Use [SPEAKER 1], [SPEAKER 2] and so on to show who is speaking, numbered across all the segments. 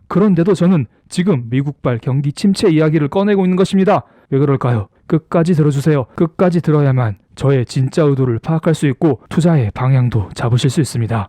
[SPEAKER 1] 그런데도 저는 지금 미국발 경기 침체 이야기를 꺼내고 있는 것입니다. 왜 그럴까요? 끝까지 들어주세요. 끝까지 들어야만 저의 진짜 의도를 파악할 수 있고 투자의 방향도 잡으실 수 있습니다.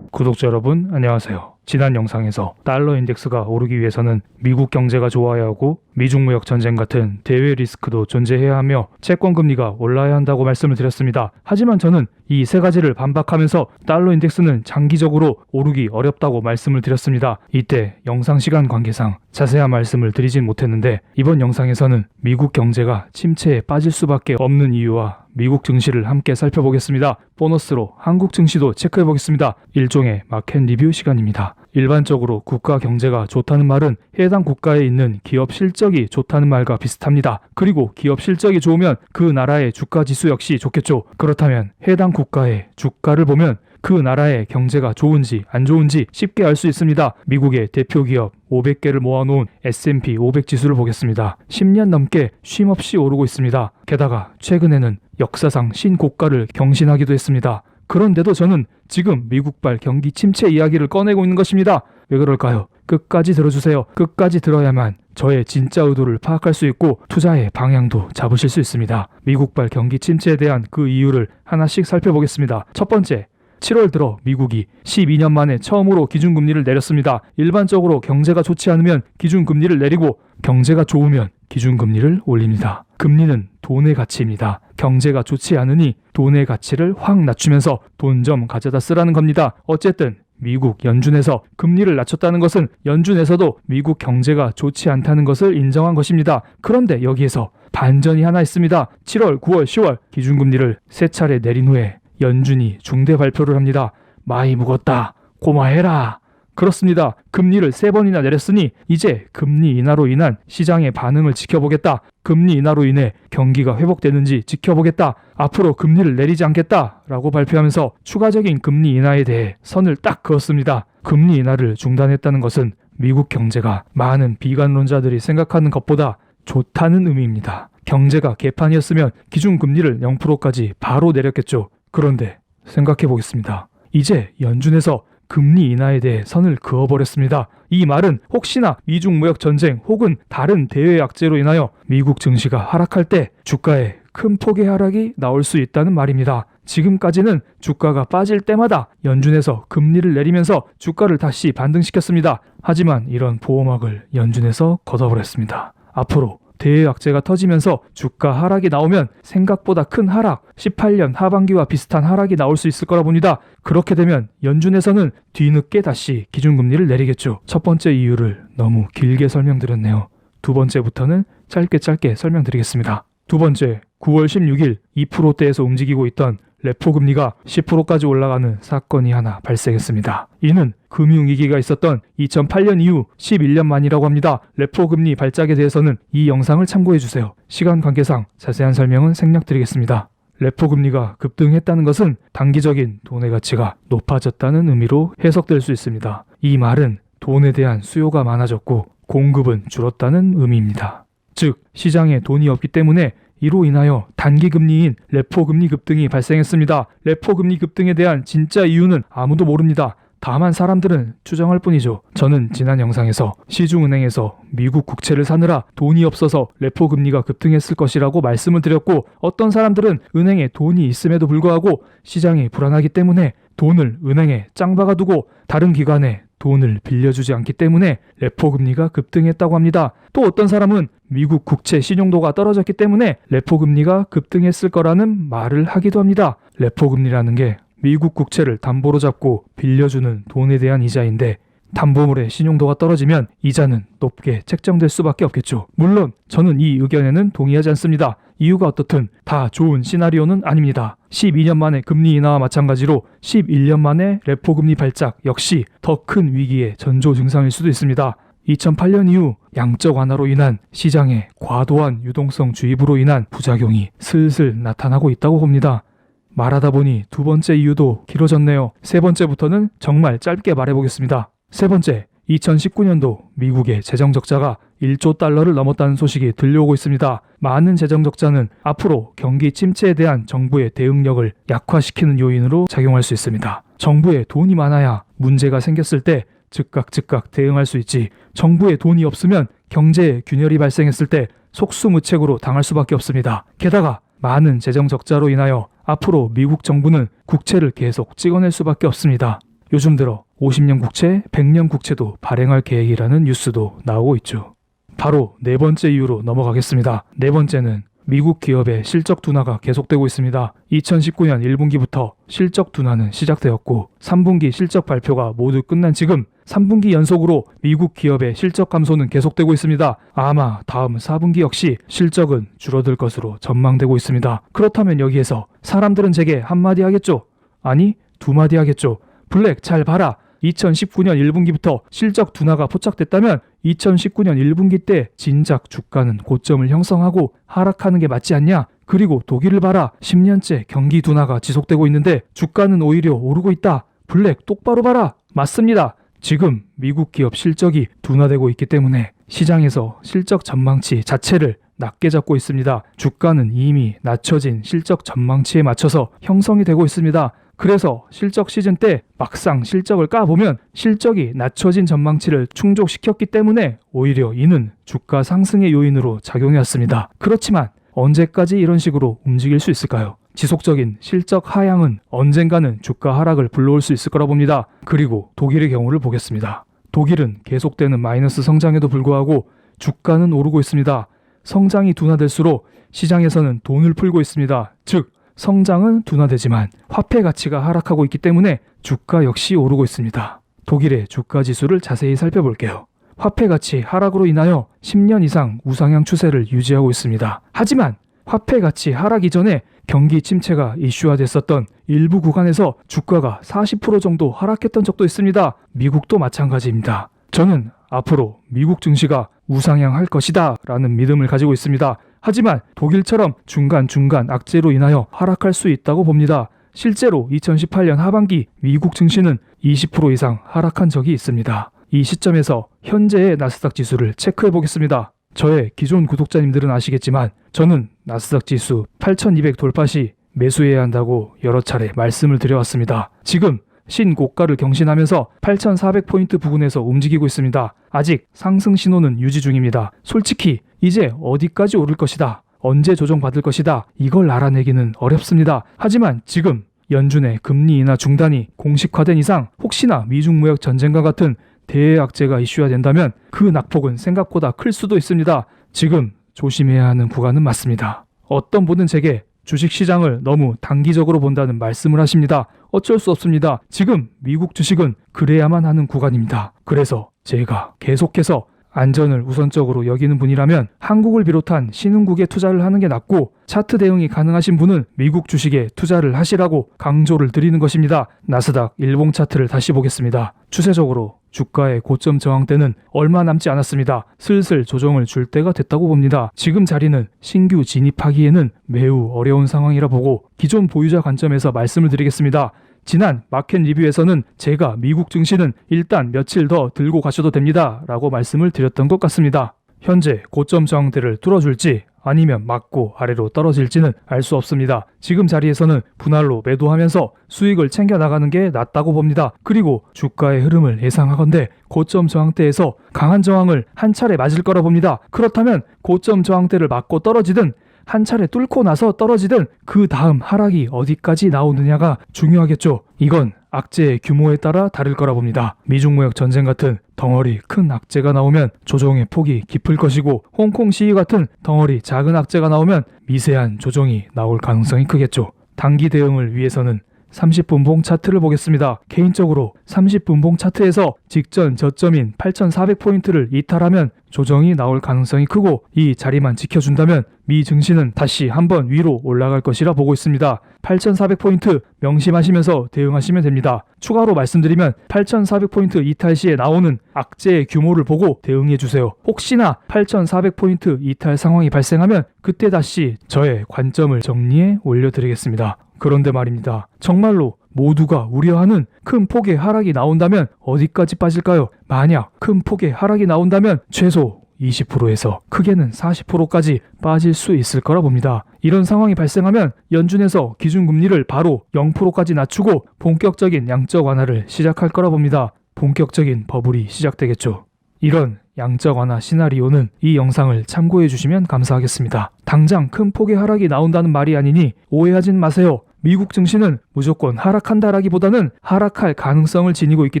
[SPEAKER 1] 구독자 여러분, 안녕하세요. 지난 영상에서 달러 인덱스가 오르기 위해서는 미국 경제가 좋아야 하고 미중 무역 전쟁 같은 대외 리스크도 존재해야 하며 채권 금리가 올라야 한다고 말씀을 드렸습니다. 하지만 저는 이 세 가지를 반박하면서 달러 인덱스는 장기적으로 오르기 어렵다고 말씀을 드렸습니다. 이때 영상 시간 관계상 자세한 말씀을 드리진 못했는데 이번 영상에서는 미국 경제가 침체에 빠질 수밖에 없는 이유와 미국 증시를 함께 살펴보겠습니다. 보너스로 한국 증시도 체크해보겠습니다. 일종의 마켓 리뷰 시간입니다. 일반적으로 국가 경제가 좋다는 말은 해당 국가에 있는 기업 실적이 좋다는 말과 비슷합니다. 그리고 기업 실적이 좋으면 그 나라의 주가 지수 역시 좋겠죠. 그렇다면 해당 국가의 주가를 보면 그 나라의 경제가 좋은지 안 좋은지 쉽게 알 수 있습니다. 미국의 대표 기업 500개를 모아놓은 S&P 500 지수를 보겠습니다. 10년 넘게 쉼없이 오르고 있습니다. 게다가 최근에는 역사상 신고가를 경신하기도 했습니다. 그런데도 저는 지금 미국발 경기 침체 이야기를 꺼내고 있는 것입니다. 왜 그럴까요? 끝까지 들어주세요. 끝까지 들어야만 저의 진짜 의도를 파악할 수 있고 투자의 방향도 잡으실 수 있습니다. 미국발 경기 침체에 대한 그 이유를 하나씩 살펴보겠습니다. 첫 번째, 7월 들어 미국이 12년 만에 처음으로 기준금리를 내렸습니다. 일반적으로 경제가 좋지 않으면 기준금리를 내리고 경제가 좋으면 기준금리를 올립니다. 금리는 돈의 가치입니다. 경제가 좋지 않으니 돈의 가치를 확 낮추면서 돈 좀 가져다 쓰라는 겁니다. 어쨌든 미국 연준에서 금리를 낮췄다는 것은 연준에서도 미국 경제가 좋지 않다는 것을 인정한 것입니다. 그런데 여기에서 반전이 하나 있습니다. 7월, 9월, 10월 기준금리를 3차례 내린 후에 연준이 중대 발표를 합니다. 많이 묵었다. 고마해라. 그렇습니다. 금리를 3번이나 내렸으니 이제 금리 인하로 인한 시장의 반응을 지켜보겠다. 금리 인하로 인해 경기가 회복되는지 지켜보겠다. 앞으로 금리를 내리지 않겠다. 라고 발표하면서 추가적인 금리 인하에 대해 선을 딱 그었습니다. 금리 인하를 중단했다는 것은 미국 경제가 많은 비관론자들이 생각하는 것보다 좋다는 의미입니다. 경제가 개판이었으면 기준금리를 0%까지 바로 내렸겠죠. 그런데 생각해 보겠습니다. 이제 연준에서 금리 인하에 대해 선을 그어버렸습니다. 이 말은 혹시나 미중 무역 전쟁 혹은 다른 대외 악재로 인하여 미국 증시가 하락할 때 주가에 큰 폭의 하락이 나올 수 있다는 말입니다. 지금까지는 주가가 빠질 때마다 연준에서 금리를 내리면서 주가를 다시 반등시켰습니다. 하지만 이런 보호막을 연준에서 걷어버렸습니다. 앞으로 대외 악재가 터지면서 주가 하락이 나오면 생각보다 큰 하락, 18년 하반기와 비슷한 하락이 나올 수 있을 거라 봅니다. 그렇게 되면 연준에서는 뒤늦게 다시 기준금리를 내리겠죠. 첫 번째 이유를 너무 길게 설명드렸네요. 두 번째부터는 짧게 설명드리겠습니다. 두 번째, 9월 16일 2%대에서 움직이고 있던 레포 금리가 10%까지 올라가는 사건이 하나 발생했습니다. 이는 금융위기가 있었던 2008년 이후 11년 만이라고 합니다. 레포 금리 발작에 대해서는 이 영상을 참고해주세요. 시간 관계상 자세한 설명은 생략드리겠습니다. 레포 금리가 급등했다는 것은 단기적인 돈의 가치가 높아졌다는 의미로 해석될 수 있습니다. 이 말은 돈에 대한 수요가 많아졌고 공급은 줄었다는 의미입니다. 즉, 시장에 돈이 없기 때문에 이로 인하여 단기금리인 레포금리 급등이 발생했습니다. 레포금리 급등에 대한 진짜 이유는 아무도 모릅니다. 다만 사람들은 추정할 뿐이죠. 저는 지난 영상에서 시중은행에서 미국 국채를 사느라 돈이 없어서 레포금리가 급등했을 것이라고 말씀을 드렸고, 어떤 사람들은 은행에 돈이 있음에도 불구하고 시장이 불안하기 때문에 돈을 은행에 짱 박아두고 다른 기관에 돈을 빌려주지 않기 때문에 레포금리가 급등했다고 합니다. 또 어떤 사람은 미국 국채 신용도가 떨어졌기 때문에 레포금리가 급등했을 거라는 말을 하기도 합니다. 레포금리라는 게 미국 국채를 담보로 잡고 빌려주는 돈에 대한 이자인데 담보물의 신용도가 떨어지면 이자는 높게 책정될 수밖에 없겠죠. 물론 저는 이 의견에는 동의하지 않습니다. 이유가 어떻든 다 좋은 시나리오는 아닙니다. 12년 만에 금리 인하와 마찬가지로 11년 만에 레포금리 발작 역시 더 큰 위기의 전조 증상일 수도 있습니다. 2008년 이후 양적 완화로 인한 시장의 과도한 유동성 주입으로 인한 부작용이 슬슬 나타나고 있다고 봅니다. 말하다 보니 두 번째 이유도 길어졌네요. 세 번째부터는 정말 짧게 말해보겠습니다. 세 번째, 2019년도 미국의 재정 적자가 1조 달러를 넘었다는 소식이 들려오고 있습니다. 많은 재정 적자는 앞으로 경기 침체에 대한 정부의 대응력을 약화시키는 요인으로 작용할 수 있습니다. 정부에 돈이 많아야 문제가 생겼을 때 즉각 대응할 수 있지, 정부에 돈이 없으면 경제에 균열이 발생했을 때 속수무책으로 당할 수밖에 없습니다. 게다가 많은 재정 적자로 인하여 앞으로 미국 정부는 국채를 계속 찍어낼 수밖에 없습니다. 요즘 들어 50년 국채, 100년 국채도 발행할 계획이라는 뉴스도 나오고 있죠. 바로 네 번째 이유로 넘어가겠습니다. 네 번째는 미국 기업의 실적 둔화가 계속되고 있습니다. 2019년 1분기부터 실적 둔화는 시작되었고 3분기 실적 발표가 모두 끝난 지금 3분기 연속으로 미국 기업의 실적 감소는 계속되고 있습니다. 아마 다음 4분기 역시 실적은 줄어들 것으로 전망되고 있습니다. 그렇다면 여기에서 사람들은 제게 한마디 하겠죠? 아니, 두 마디 하겠죠. 블랙 잘 봐라. 2019년 1분기부터 실적 둔화가 포착됐다면 2019년 1분기 때 진작 주가는 고점을 형성하고 하락하는 게 맞지 않냐? 그리고 독일을 봐라. 10년째 경기 둔화가 지속되고 있는데 주가는 오히려 오르고 있다. 블랙 똑바로 봐라. 맞습니다. 지금 미국 기업 실적이 둔화되고 있기 때문에 시장에서 실적 전망치 자체를 낮게 잡고 있습니다. 주가는 이미 낮춰진 실적 전망치에 맞춰서 형성이 되고 있습니다. 그래서 실적 시즌 때 막상 실적을 까보면 실적이 낮춰진 전망치를 충족시켰기 때문에 오히려 이는 주가 상승의 요인으로 작용해왔습니다. 그렇지만 언제까지 이런 식으로 움직일 수 있을까요? 지속적인 실적 하향은 언젠가는 주가 하락을 불러올 수 있을 거라 봅니다. 그리고 독일의 경우를 보겠습니다. 독일은 계속되는 마이너스 성장에도 불구하고 주가는 오르고 있습니다. 성장이 둔화될수록 시장에서는 돈을 풀고 있습니다. 즉, 성장은 둔화되지만 화폐 가치가 하락하고 있기 때문에 주가 역시 오르고 있습니다. 독일의 주가 지수를 자세히 살펴볼게요. 화폐 가치 하락으로 인하여 10년 이상 우상향 추세를 유지하고 있습니다. 하지만 화폐 가치 하락 이전에 경기 침체가 이슈화됐었던 일부 구간에서 주가가 40% 정도 하락했던 적도 있습니다. 미국도 마찬가지입니다. 저는 앞으로 미국 증시가 우상향할 것이다 라는 믿음을 가지고 있습니다. 하지만 독일처럼 중간중간 악재로 인하여 하락할 수 있다고 봅니다. 실제로 2018년 하반기 미국 증시는 20% 이상 하락한 적이 있습니다. 이 시점에서 현재의 나스닥 지수를 체크해 보겠습니다. 저의 기존 구독자님들은 아시겠지만 저는 나스닥 지수 8200 돌파 시 매수해야 한다고 여러 차례 말씀을 드려왔습니다. 지금 신고가를 경신하면서 8400포인트 부근에서 움직이고 있습니다. 아직 상승 신호는 유지 중입니다. 솔직히 이제 어디까지 오를 것이다, 언제 조정받을 것이다, 이걸 알아내기는 어렵습니다. 하지만 지금 연준의 금리 인하 중단이 공식화된 이상 혹시나 미중 무역 전쟁과 같은 대외 악재가 이슈화된다면 그 낙폭은 생각보다 클 수도 있습니다. 지금 조심해야 하는 구간은 맞습니다. 어떤 분은 제게 주식시장을 너무 단기적으로 본다는 말씀을 하십니다. 어쩔 수 없습니다. 지금 미국 주식은 그래야만 하는 구간입니다. 그래서 제가 계속해서 안전을 우선적으로 여기는 분이라면 한국을 비롯한 신흥국에 투자를 하는 게 낫고 차트 대응이 가능하신 분은 미국 주식에 투자를 하시라고 강조를 드리는 것입니다. 나스닥 일봉 차트를 다시 보겠습니다. 추세적으로 주가의 고점 저항대는 얼마 남지 않았습니다. 슬슬 조정을 줄 때가 됐다고 봅니다. 지금 자리는 신규 진입하기에는 매우 어려운 상황이라 보고 기존 보유자 관점에서 말씀을 드리겠습니다. 지난 마켓 리뷰에서는 제가 미국 증시는 일단 며칠 더 들고 가셔도 됩니다 라고 말씀을 드렸던 것 같습니다. 현재 고점 저항대를 뚫어줄지 아니면 맞고 아래로 떨어질지는 알 수 없습니다. 지금 자리에서는 분할로 매도하면서 수익을 챙겨나가는 게 낫다고 봅니다. 그리고 주가의 흐름을 예상하건대 고점 저항대에서 강한 저항을 한 차례 맞을 거라 봅니다. 그렇다면 고점 저항대를 맞고 떨어지든 한 차례 뚫고 나서 떨어지든 그 다음 하락이 어디까지 나오느냐가 중요하겠죠. 이건 악재의 규모에 따라 다를 거라 봅니다. 미중 무역 전쟁 같은 덩어리 큰 악재가 나오면 조정의 폭이 깊을 것이고 홍콩 시위 같은 덩어리 작은 악재가 나오면 미세한 조정이 나올 가능성이 크겠죠. 단기 대응을 위해서는 30분봉 차트를 보겠습니다. 개인적으로 30분봉 차트에서 직전 저점인 8400포인트를 이탈하면 조정이 나올 가능성이 크고 이 자리만 지켜준다면 미 증시는 다시 한번 위로 올라갈 것이라 보고 있습니다. 8400포인트 명심하시면서 대응하시면 됩니다. 추가로 말씀드리면 8400포인트 이탈 시에 나오는 악재의 규모를 보고 대응해주세요. 혹시나 8400포인트 이탈 상황이 발생하면 그때 다시 저의 관점을 정리해 올려드리겠습니다. 그런데 말입니다. 정말로 모두가 우려하는 큰 폭의 하락이 나온다면 어디까지 빠질까요? 만약 큰 폭의 하락이 나온다면 최소 20%에서 크게는 40%까지 빠질 수 있을 거라 봅니다. 이런 상황이 발생하면 연준에서 기준금리를 바로 0%까지 낮추고 본격적인 양적 완화를 시작할 거라 봅니다. 본격적인 버블이 시작되겠죠. 이런 양적 완화 시나리오는 이 영상을 참고해 주시면 감사하겠습니다. 당장 큰 폭의 하락이 나온다는 말이 아니니 오해하진 마세요. 미국 증시는 무조건 하락한다라기보다는 하락할 가능성을 지니고 있기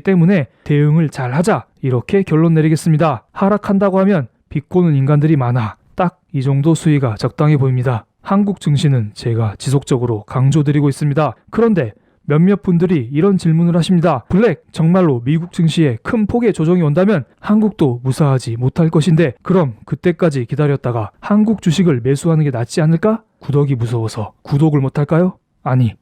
[SPEAKER 1] 때문에 대응을 잘 하자, 이렇게 결론 내리겠습니다. 하락한다고 하면 비꼬는 인간들이 많아. 딱 이 정도 수위가 적당해 보입니다. 한국 증시는 제가 지속적으로 강조드리고 있습니다. 그런데 몇몇 분들이 이런 질문을 하십니다. 블랙, 정말로 미국 증시에 큰 폭의 조정이 온다면 한국도 무사하지 못할 것인데 그럼 그때까지 기다렸다가 한국 주식을 매수하는 게 낫지 않을까? 구더기 무서워서 구독을 못할까요? 아니,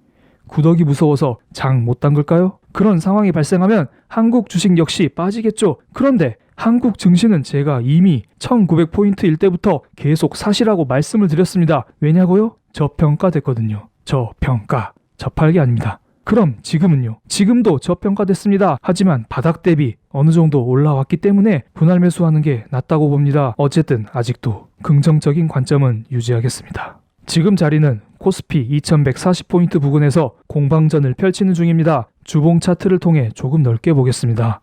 [SPEAKER 1] 구더기 무서워서 장 못 담글까요? 그런 상황이 발생하면 한국 주식 역시 빠지겠죠. 그런데 한국 증시는 제가 이미 1900포인트일 때부터 계속 사시라고 말씀을 드렸습니다. 왜냐고요? 저평가됐거든요. 저평가. 저팔기 아닙니다. 그럼 지금은요? 지금도 저평가됐습니다. 하지만 바닥 대비 어느 정도 올라왔기 때문에 분할 매수하는 게 낫다고 봅니다. 어쨌든 아직도 긍정적인 관점은 유지하겠습니다. 지금 자리는 코스피 2140포인트 부근에서 공방전을 펼치는 중입니다. 주봉 차트를 통해 조금 넓게 보겠습니다.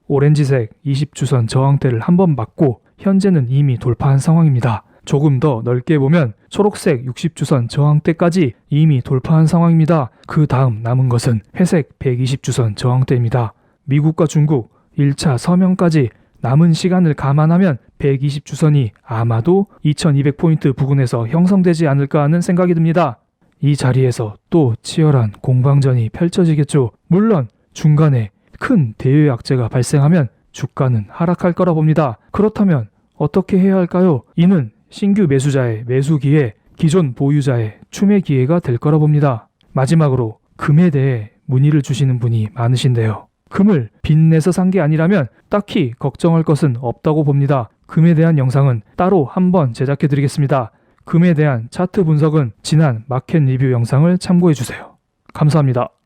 [SPEAKER 1] 오렌지색 20주선 저항대를 한번 맞고 현재는 이미 돌파한 상황입니다. 조금 더 넓게 보면 초록색 60주선 저항대까지 이미 돌파한 상황입니다. 그 다음 남은 것은 회색 120주선 저항대입니다. 미국과 중국 1차 서명까지 남은 시간을 감안하면 120주선이 아마도 2200포인트 부근에서 형성되지 않을까 하는 생각이 듭니다. 이 자리에서 또 치열한 공방전이 펼쳐지겠죠. 물론 중간에 큰 대외 악재가 발생하면 주가는 하락할 거라 봅니다. 그렇다면 어떻게 해야 할까요? 이는 신규 매수자의 매수 기회, 기존 보유자의 추매 기회가 될 거라 봅니다. 마지막으로 금에 대해 문의를 주시는 분이 많으신데요. 금을 빚내서 산 게 아니라면 딱히 걱정할 것은 없다고 봅니다. 금에 대한 영상은 따로 한번 제작해 드리겠습니다. 금에 대한 차트 분석은 지난 마켓 리뷰 영상을 참고해 주세요. 감사합니다.